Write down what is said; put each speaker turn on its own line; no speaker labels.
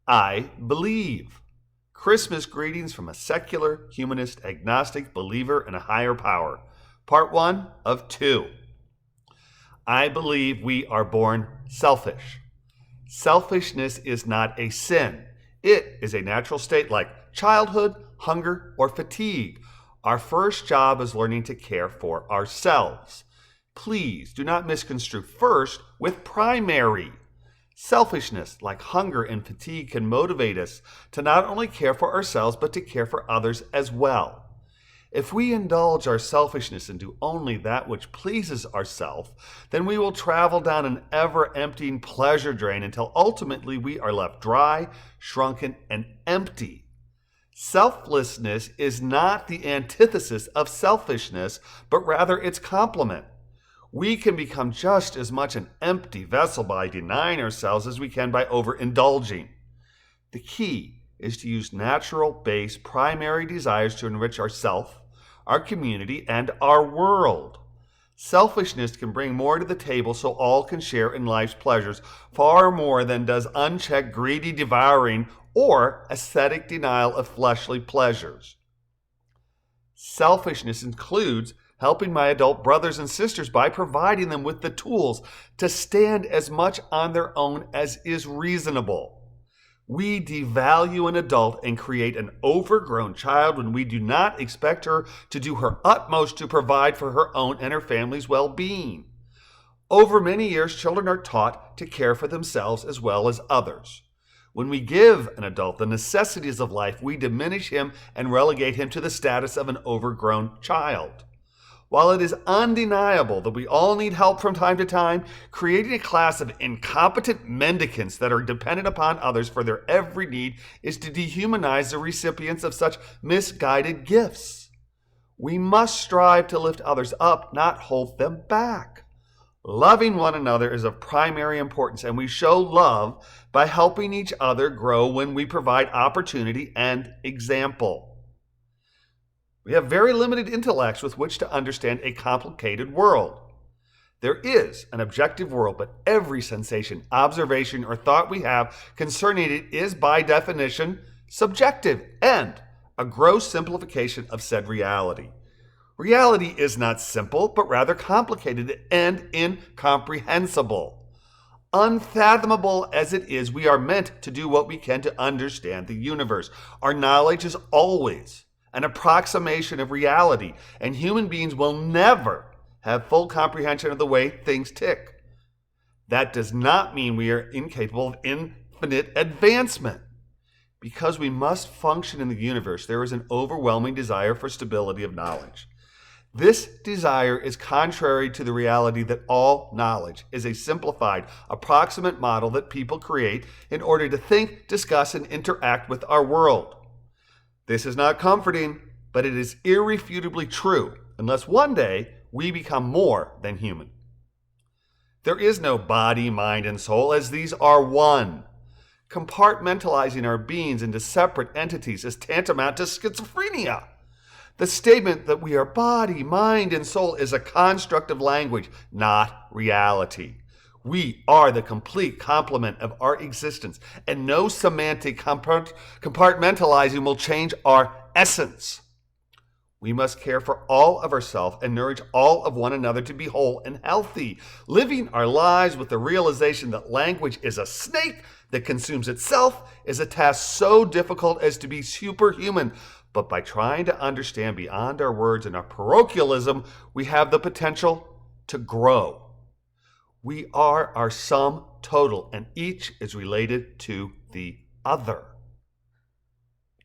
I believe. Christmas greetings from a secular, humanist, agnostic believer in a higher power. Part 1 of 2. I believe we are born selfish. Selfishness is not a sin. It is a natural state like childhood, hunger, or fatigue. Our first job is learning to care for ourselves. Please do not misconstrue first with primary. Selfishness, like hunger and fatigue, can motivate us to not only care for ourselves, but to care for others as well. If we indulge our selfishness and do only that which pleases ourselves, then we will travel down an ever-emptying pleasure drain until ultimately we are left dry, shrunken, and empty. Selflessness is not the antithesis of selfishness, but rather its complement. We can become just as much an empty vessel by denying ourselves as we can by overindulging. The key is to use natural, base, primary desires to enrich ourself, our community, and our world. Selfishness can bring more to the table so all can share in life's pleasures, far more than does unchecked, greedy devouring or ascetic denial of fleshly pleasures. Selfishness includes helping my adult brothers and sisters by providing them with the tools to stand as much on their own as is reasonable. We devalue an adult and create an overgrown child when we do not expect her to do her utmost to provide for her own and her family's well-being. Over many years, children are taught to care for themselves as well as others. When we give an adult the necessities of life, we diminish him and relegate him to the status of an overgrown child. While it is undeniable that we all need help from time to time, creating a class of incompetent mendicants that are dependent upon others for their every need is to dehumanize the recipients of such misguided gifts. We must strive to lift others up, not hold them back. Loving one another is of primary importance, and we show love by helping each other grow when we provide opportunity and example. We have very limited intellects with which to understand a complicated world. There is an objective world, but every sensation, observation, or thought we have concerning it is by definition subjective and a gross simplification of said reality. Reality is not simple, but rather complicated and incomprehensible. Unfathomable as it is, we are meant to do what we can to understand the universe. Our knowledge is always an approximation of reality, and human beings will never have full comprehension of the way things tick. That does not mean we are incapable of infinite advancement. Because we must function in the universe, there is an overwhelming desire for stability of knowledge. This desire is contrary to the reality that all knowledge is a simplified, approximate model that people create in order to think, discuss, and interact with our world. This is not comforting, but it is irrefutably true, unless one day we become more than human. There is no body, mind, and soul, as these are one. Compartmentalizing our beings into separate entities is tantamount to schizophrenia. The statement that we are body, mind, and soul is a construct of language, not reality. We are the complete complement of our existence, and no semantic compartmentalizing will change our essence. We must care for all of ourselves and nourish all of one another to be whole and healthy, living our lives with the realization that language is a snake that consumes itself is a task so difficult as to be superhuman. But by trying to understand beyond our words and our parochialism, we have the potential to grow. We are our sum total, and each is related to the other.